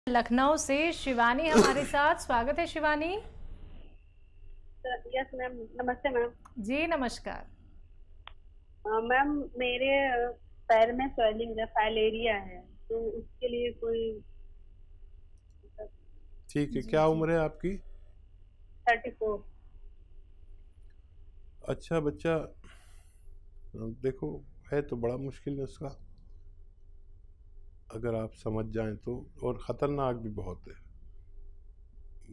लखनऊ से शिवानी हमारे साथ। स्वागत है शिवानी। यस मैम, नमस्ते मैम। जी नमस्कार। मैम मेरे पैर में स्वेलिंग है, फाइलेरिया है, तो उसके लिए कोई ठीक है। जी क्या जी उम्र है आपकी? 34। अच्छा बच्चा, देखो है तो बड़ा मुश्किल नुस्खा अगर आप समझ जाएं तो, और ख़तरनाक भी बहुत है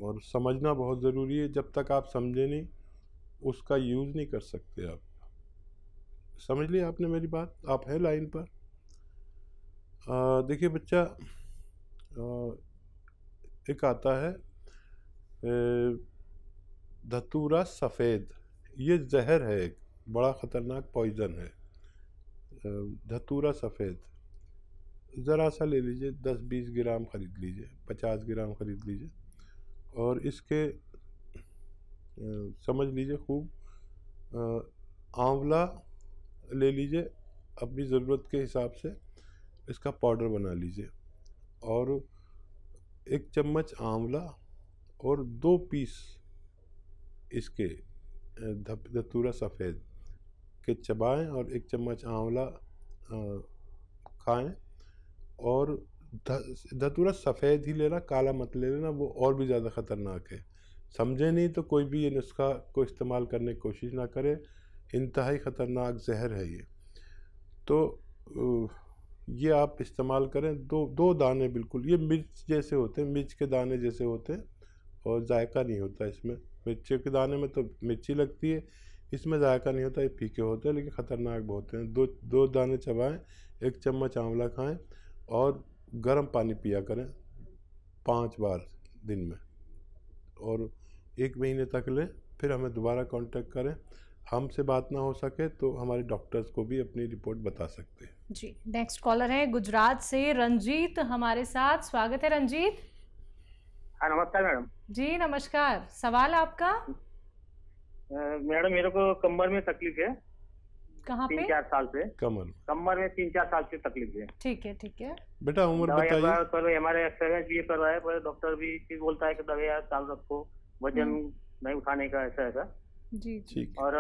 और समझना बहुत ज़रूरी है। जब तक आप समझे नहीं उसका यूज़ नहीं कर सकते आप। समझ लिया आपने मेरी बात? आप है लाइन पर? देखिए बच्चा, एक आता है धतूरा सफ़ेद। ये जहर है, एक बड़ा ख़तरनाक पॉइज़न है। धतूरा सफ़ेद ज़रा सा ले लीजिए, 10-20 ग्राम ख़रीद लीजिए, 50 ग्राम ख़रीद लीजिए और इसके समझ लीजिए खूब। आंवला ले लीजिए, अपनी ज़रूरत के हिसाब से इसका पाउडर बना लीजिए और 1 चम्मच आंवला और 2 पीस इसके धतूरा सफ़ेद के चबाएं और 1 चम्मच आंवला खाएं। और धतूरा सफ़ेद ही लेना, काला मत ले लेना, वो और भी ज़्यादा ख़तरनाक है। समझे नहीं तो कोई भी ये नुस्खा को इस्तेमाल करने की कोशिश ना करे, इंतहाई ख़तरनाक जहर है ये। तो ये आप इस्तेमाल करें। दो दाने, बिल्कुल ये मिर्च जैसे होते हैं, मिर्च के दाने जैसे होते हैं और जायका नहीं होता इसमें। मिर्च के दाने में तो मिर्ची लगती है, इसमें जायका नहीं होता, ये फीके होते हैं लेकिन ख़तरनाक बहुत हैं। दो दाने चबाएं, 1 चम्मच आंवला खाएं और गर्म पानी पिया करें 5 बार दिन में, और 1 महीने तक लें। फिर हमें दोबारा कांटेक्ट करें। हमसे बात ना हो सके तो हमारे डॉक्टर्स को भी अपनी रिपोर्ट बता सकते हैं। जी। नेक्स्ट कॉलर है गुजरात से रंजीत हमारे साथ। स्वागत है रंजीत। हाँ नमस्कार मैडम। जी नमस्कार। सवाल आपका? मैडम मेरे को कमर में तकलीफ है। कहाँ पे? 3-4 साल से कमर में 3-4 साल से तकलीफ है। ठीक है ठीक है। बेटा उम्र बताइए। हमारे एक्सरसाइज भी कर रहा है, पर डॉक्टर भी चीज बोलता है कि दवाई चालू रखो, वजन नहीं उठाने का, ऐसा ऐसा। जी ठीक। और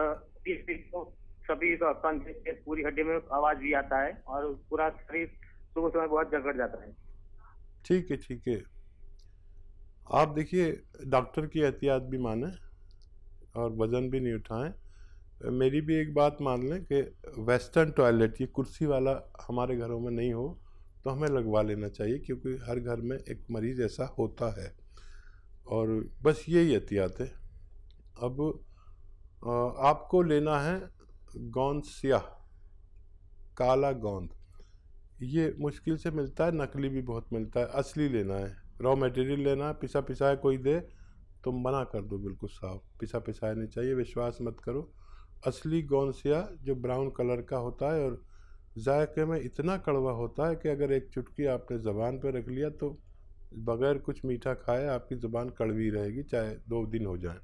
सभी कंध से पूरी हड्डी में आवाज भी आता है और पूरा शरीर सुबह समय बहुत जकड़ जाता है। ठीक है ठीक है। आप देखिए, डॉक्टर की एहतियात भी माने और वज़न भी नहीं उठाएं। मेरी भी एक बात मान लें कि वेस्टर्न टॉयलेट, ये कुर्सी वाला हमारे घरों में नहीं हो तो हमें लगवा लेना चाहिए, क्योंकि हर घर में एक मरीज़ ऐसा होता है। और बस यही एहतियात है। अब आपको लेना है गोंद स्याह, काला गोंद। ये मुश्किल से मिलता है, नकली भी बहुत मिलता है। असली लेना है, रॉ मटेरियल लेना है। पिसा पिसाया कोई दे तो मना कर दो, बिल्कुल साफ। पिसा पिसाया नहीं चाहिए, विश्वास मत करो। असली गोंद स्याह जो ब्राउन कलर का होता है और जायके में इतना कड़वा होता है कि अगर एक चुटकी आपने ज़बान पर रख लिया तो बग़ैर कुछ मीठा खाए आपकी ज़बान कड़वी रहेगी, चाहे 2 दिन हो जाए।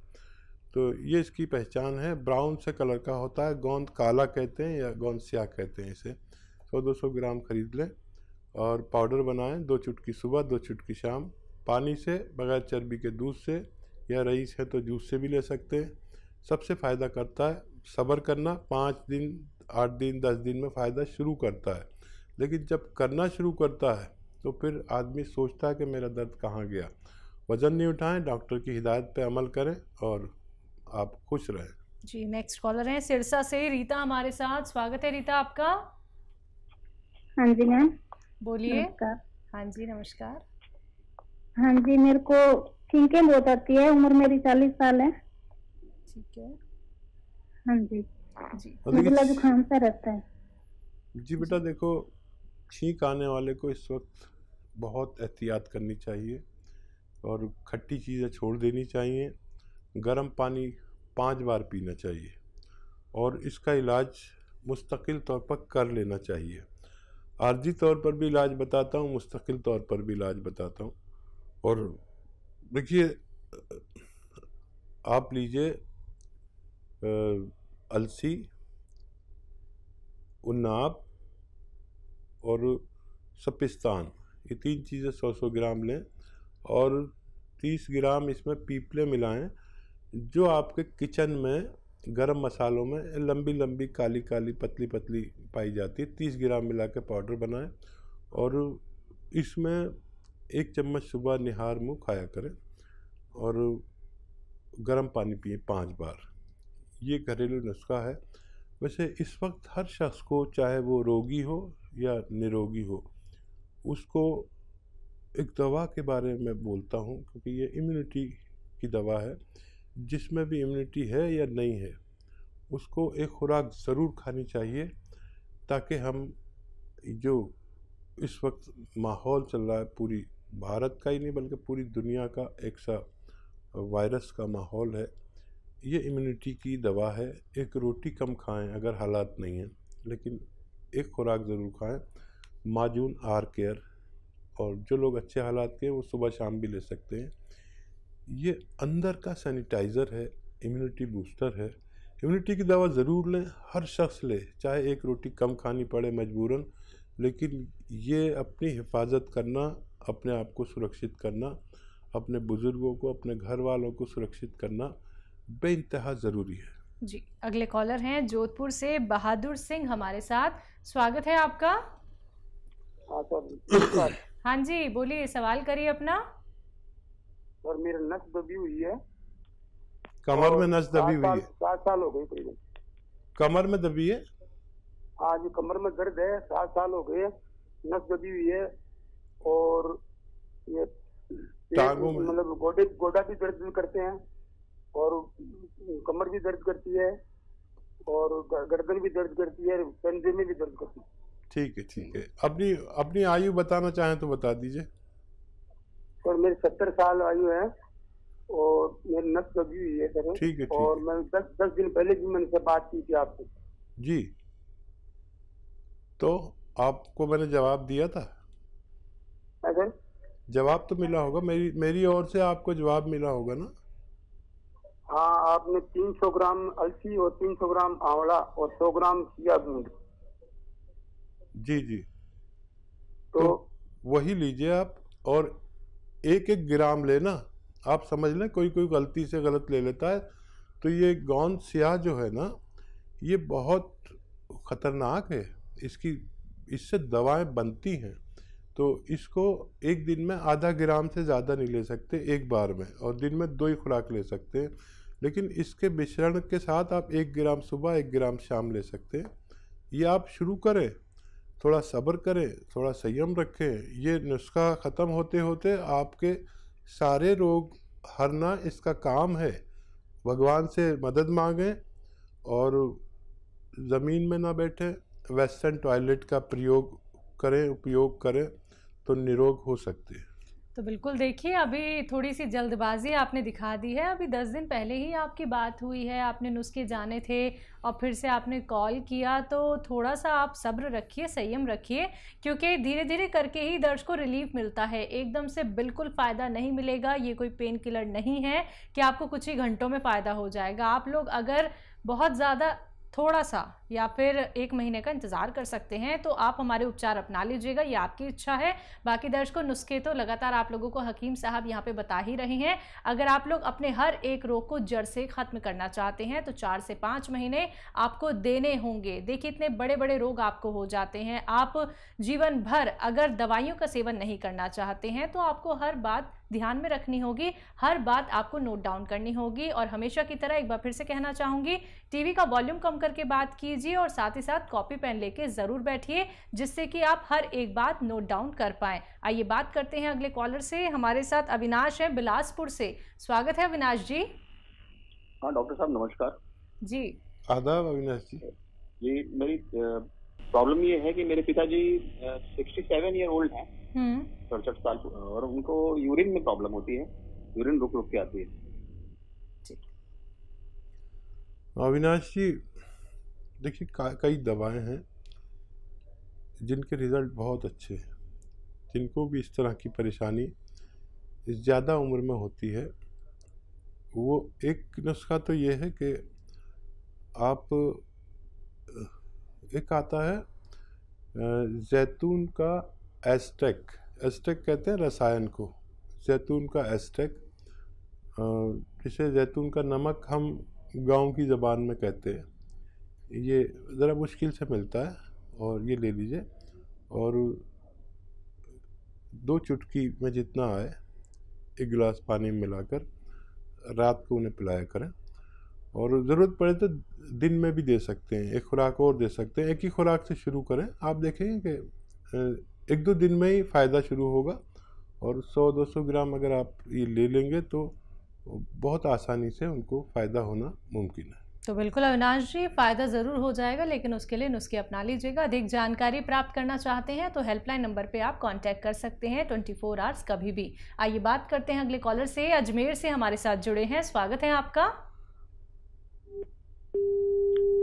तो ये इसकी पहचान है। ब्राउन से कलर का होता है, गोंद काला कहते हैं या गोंद स्याह कहते हैं इसे। 100-200 ग्राम ख़रीद लें और पाउडर बनाएं। 2 चुटकी सुबह, 2 चुटकी शाम, पानी से, बग़ैर चर्बी के दूध से, या रईस है तो जूस से भी ले सकते हैं। सबसे फ़ायदा करता है। सब्र करना, 5 दिन, 8 दिन, 10 दिन में फ़ायदा शुरू करता है, लेकिन जब करना शुरू करता है तो फिर आदमी सोचता है कि मेरा दर्द कहाँ गया। वज़न नहीं उठाएं, डॉक्टर की हिदायत पे अमल करें और आप खुश रहें। जी। नेक्स्ट कॉलर है सिरसा से रीता हमारे साथ। स्वागत है रीता आपका। हाँ जी मैम, बोलिए। नमस्कार। हाँ जी नमस्कार। हाँ जी, मेरे को छींकें बहुत आती है, उम्र मेरी 40 साल है। ठीक है हाँ जी, जी। गला जुकाम सा रहता है। जी बेटा देखो, छींक आने वाले को इस वक्त बहुत एहतियात करनी चाहिए और खट्टी चीज़ें छोड़ देनी चाहिए। गर्म पानी 5 बार पीना चाहिए और इसका इलाज मुस्तकिल तौर पर कर लेना चाहिए। आर्जी तौर पर भी इलाज बताता हूँ, मुस्तकिल तौर पर भी इलाज बताता हूँ। और देखिए, आप लीजिए अलसी, उन्नाब और सपिस्तान, ये 3 चीज़ें 100-100 ग्राम लें और 30 ग्राम इसमें पीपले मिलाएं, जो आपके किचन में गरम मसालों में लंबी लंबी काली काली पतली पतली पाई जाती है। 30 ग्राम मिला के पाउडर बनाएं और इसमें 1 चम्मच सुबह निहार मुँह खाया करें और गर्म पानी पिए 5 बार। ये घरेलू नुस्खा है। वैसे इस वक्त हर शख्स को, चाहे वो रोगी हो या निरोगी हो, उसको एक दवा के बारे में बोलता हूँ, क्योंकि ये इम्यूनिटी की दवा है। जिसमें भी इम्यूनिटी है या नहीं है, उसको एक खुराक ज़रूर खानी चाहिए, ताकि हम जो इस वक्त माहौल चल रहा है, पूरी भारत का ही नहीं बल्कि पूरी दुनिया का एक सा वायरस का माहौल है, ये इम्यूनिटी की दवा है। एक रोटी कम खाएं अगर हालात नहीं हैं, लेकिन एक खुराक ज़रूर खाएं, माजून आर केयर। और जो लोग अच्छे हालात के हैं वो सुबह शाम भी ले सकते हैं। ये अंदर का सैनिटाइज़र है, इम्यूनिटी बूस्टर है। इम्यूनिटी की दवा ज़रूर लें, हर शख्स ले, चाहे एक रोटी कम खानी पड़े मजबूरन, लेकिन ये अपनी हिफाजत करना, अपने आप को सुरक्षित करना, अपने बुज़ुर्गों को, अपने घर वालों को सुरक्षित करना बेइंतहा ज़रूरी है। जी, अगले कॉलर हैं जोधपुर से बहादुर सिंह हमारे साथ। स्वागत है आपका। हाँ सर। हाँ जी, बोलिए, सवाल करिए अपना। सर मेरे नस दबी हुई है, कमर में नस दबी हुई है? 7 साल हो गए करीबन। कमर में दबी है? हाँ जी, कमर में दर्द है, 7 साल हो गए, नस दबी हुई है। और ये टांगों में, मतलब गोडा भी दर्द करते हैं और कमर भी दर्द करती है और गर्दन भी दर्द करती है, कंधे में भी दर्द करती है। ठीक है, ठीक है। अपनी आयु बताना चाहें तो बता दीजिए। सर मेरी 70 साल आयु है और मेरी नस दबी हुई है सर। ठीक है, ठीक और है। मैं 10 दिन पहले भी मैंने से बात की थी आपसे। जी, तो आपको मैंने जवाब दिया था। सर जवाब तो मिला होगा, मेरी ओर से आपको जवाब मिला होगा ना? हाँ, आपने 300 ग्राम अलसी और 300 ग्राम आंवला और 100 ग्राम चिया बीज। जी जी, तो वही लीजिए आप, और 1-1 ग्राम लेना। आप समझ लें, कोई गलती से गलत ले लेता है तो ये गोंद स्याह जो है ना, ये बहुत ख़तरनाक है। इससे दवाएं बनती हैं, तो इसको एक दिन में आधा ग्राम से ज़्यादा नहीं ले सकते एक बार में, और दिन में 2 ही खुराक ले सकते हैं। लेकिन इसके मिश्रण के साथ आप 1 ग्राम सुबह 1 ग्राम शाम ले सकते हैं। ये आप शुरू करें, थोड़ा सब्र करें, थोड़ा संयम रखें। ये नुस्खा ख़त्म होते होते आपके सारे रोग हरना इसका काम है। भगवान से मदद मांगें और ज़मीन में ना बैठें, वेस्टर्न टॉयलेट का उपयोग करें तो निरोग हो सकते हैं। तो बिल्कुल देखिए, अभी थोड़ी सी जल्दबाजी आपने दिखा दी है। अभी 10 दिन पहले ही आपकी बात हुई है, आपने नुस्खे जाने थे और फिर से आपने कॉल किया, तो थोड़ा सा आप सब्र रखिए, संयम रखिए, क्योंकि धीरे धीरे करके ही दर्द को रिलीफ मिलता है। एकदम से बिल्कुल फ़ायदा नहीं मिलेगा। ये कोई पेन किलर नहीं है कि आपको कुछ ही घंटों में फ़ायदा हो जाएगा। आप लोग अगर बहुत ज़्यादा थोड़ा सा या फिर 1 महीने का इंतज़ार कर सकते हैं, तो आप हमारे उपचार अपना लीजिएगा, ये आपकी इच्छा है। बाकी दर्शकों, नुस्खे तो लगातार आप लोगों को हकीम साहब यहाँ पे बता ही रहे हैं। अगर आप लोग अपने हर एक रोग को जड़ से ख़त्म करना चाहते हैं तो 4 से 5 महीने आपको देने होंगे। देखिए, इतने बड़े बड़े रोग आपको हो जाते हैं। आप जीवन भर अगर दवाइयों का सेवन नहीं करना चाहते हैं तो आपको हर बात ध्यान में रखनी होगी, हर बात आपको नोट डाउन करनी होगी। और हमेशा की तरह एक बार फिर से कहना चाहूँगी, टीवी का वॉल्यूम कम करके बात कीजिए और साथ ही साथ कॉपी पेन लेके ज़रूर बैठिए, जिससे कि आप हर एक बात नोट डाउन कर पाएँ। आइए बात करते हैं अगले कॉलर से। हमारे साथ अविनाश है बिलासपुर से। स्वागत है अविनाश जी। हाँ डॉक्टर साहब नमस्कार जी। आदाब अविनाश जी। जी, मेरी प्रॉब्लम ये है कि मेरे पिताजी 67 ईयर ओल्ड हैं, 67 साल, और उनको यूरिन में प्रॉब्लम होती है, यूरिन रुक रुक के आती है। अविनाश जी, देखिए कई दवाएं हैं जिनके रिज़ल्ट बहुत अच्छे हैं। जिनको भी इस तरह की परेशानी ज़्यादा उम्र में होती है, वो एक नुस्खा तो ये है कि आप, एक आता है जैतून का एस्टेक कहते हैं रसायन को, जैतून का एस्टेक, जिसे जैतून का नमक हम गांव की ज़बान में कहते हैं। ये ज़रा मुश्किल से मिलता है, और ये ले लीजिए, और 2 चुटकी में जितना आए 1 गिलास पानी में मिलाकर रात को उन्हें पिलाया करें। और ज़रूरत पड़े तो दिन में भी दे सकते हैं, 1 खुराक और दे सकते हैं। एक ही खुराक से शुरू करें, आप देखेंगे कि 1-2 दिन में ही फ़ायदा शुरू होगा। और 100-200 ग्राम अगर आप ये ले लेंगे तो बहुत आसानी से उनको फ़ायदा होना मुमकिन है। तो बिल्कुल अविनाश जी, फ़ायदा ज़रूर हो जाएगा, लेकिन उसके लिए नुस्खे अपना लीजिएगा। अधिक जानकारी प्राप्त करना चाहते हैं तो हेल्पलाइन नंबर पे आप कांटेक्ट कर सकते हैं 24 आवर्स कभी भी। आइए बात करते हैं अगले कॉलर से। अजमेर से हमारे साथ जुड़े हैं, स्वागत है आपका।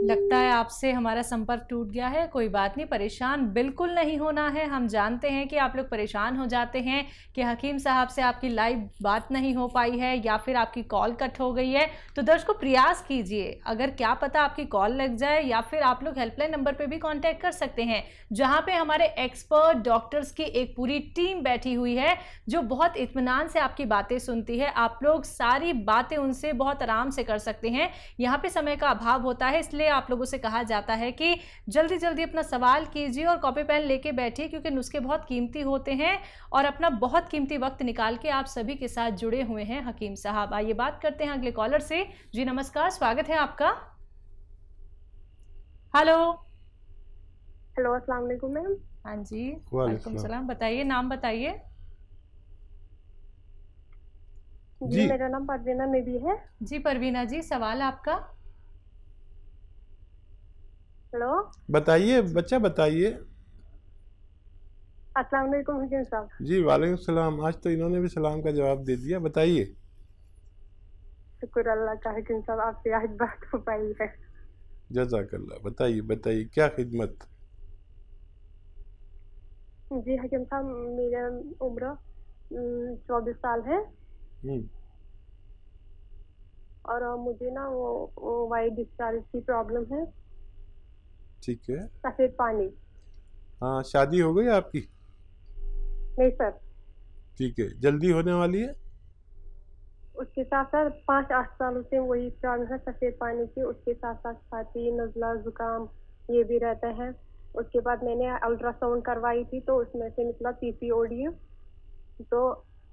लगता है आपसे हमारा संपर्क टूट गया है। कोई बात नहीं, परेशान बिल्कुल नहीं होना है। हम जानते हैं कि आप लोग परेशान हो जाते हैं कि हकीम साहब से आपकी लाइव बात नहीं हो पाई है या फिर आपकी कॉल कट हो गई है। तो दर्शकों, प्रयास कीजिए, अगर क्या पता आपकी कॉल लग जाए, या फिर आप लोग हेल्पलाइन नंबर पे भी कांटेक्ट कर सकते हैं, जहां पे हमारे एक्सपर्ट डॉक्टर्स की एक पूरी टीम बैठी हुई है जो बहुत इत्मीनान से आपकी बातें सुनती है। आप लोग सारी बातें उनसे बहुत आराम से कर सकते हैं। यहाँ पे समय का अभाव होता है, इसलिए आप लोगों से कहा जाता है कि जल्दी जल्दी अपना सवाल कीजिए और कॉपी पेन लेके बैठिए, क्योंकि नुस्खे बहुत कीमती होते हैं और अपना बहुत कीमती वक्त निकाल के आप सभी के साथ जुड़े हुए हैं हकीम साहब। आइए बात करते हैं अगले कॉलर से। जी नमस्कार, स्वागत है आपका। हेलो हेलो, अस्सलाम वालेकुम मैम। हाँ जी, वालेकुम सलाम। बताइए, नाम बताइए। जी मेरा नाम परवीना नबी है। जी परवीना जी, सवाल आपका। हेलो, बताइए बच्चा, बताइए। अस्सलाम वालेकुम हकीम साहब। जी वालेकुम सलाम। आज तो इन्होंने भी सलाम का जवाब दे दिया। बताइए। शुक्र अल्लाह का हकीम साहब, आपसे आज बात हो पाई है। जज़ाकल्लाह। बताइए बताइए, क्या खिदमत। जी हकीम साहब, मेरा उम्र 24 साल है और मुझे ना वो वाइट डिस्चार्ज की प्रॉब्लम है। ठीक है। सफेद पानी। हाँ, शादी हो गई आपकी? नहीं सर। ठीक है, जल्दी होने वाली है? उसके साथ साथ 5-8 सालों से वही प्रॉब्लम है सफेद पानी की। उसके साथ साथ छाती, नज़ला, जुकाम ये भी रहता है। उसके बाद मैंने अल्ट्रासाउंड करवाई थी तो उसमें से निकला पीसीओडी। तो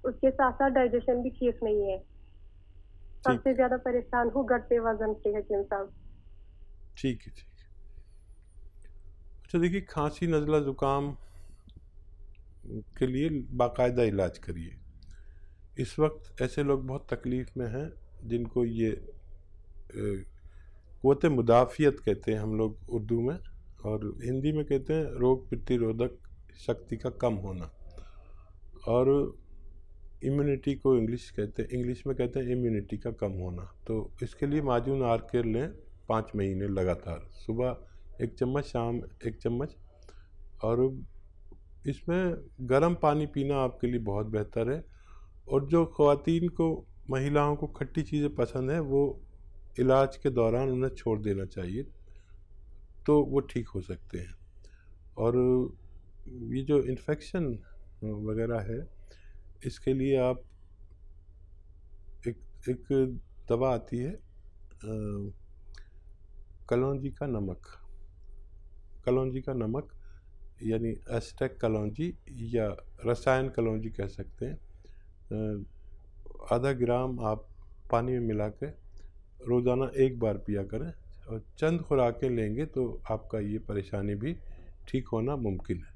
उसके साथ साथ डाइजेशन भी ठीक नहीं है। सबसे ज्यादा परेशान हूँ घटते वजन से हकीम साहब। ठीक है, ठीक है। अच्छा देखिए, खांसी, नज़ला, ज़ुकाम के लिए बाकायदा इलाज करिए। इस वक्त ऐसे लोग बहुत तकलीफ़ में हैं जिनको ये क़ुव्वत मुदाफ़ियत कहते हैं हम लोग उर्दू में, और हिंदी में कहते हैं रोग प्रतिरोधक शक्ति का कम होना, और इम्यूनिटी को इंग्लिश में कहते हैं इम्यूनिटी का कम होना। तो इसके लिए माजून आर्केर लें 5 महीने लगातार, सुबह 1 चम्मच, शाम 1 चम्मच। और इसमें गर्म पानी पीना आपके लिए बहुत बेहतर है। और जो ख़वातीन को, महिलाओं को खट्टी चीज़ें पसंद है, वो इलाज के दौरान उन्हें छोड़ देना चाहिए, तो वो ठीक हो सकते हैं। और ये जो इन्फेक्शन वगैरह है, इसके लिए आप एक दवा आती है कलौंजी का नमक, यानी एस्टेक कलौंजी या रसायन कलौंजी कह सकते हैं। आधा ग्राम आप पानी में मिला के रोज़ाना 1 बार पिया करें, और चंद खुराकें लेंगे तो आपका ये परेशानी भी ठीक होना मुमकिन है।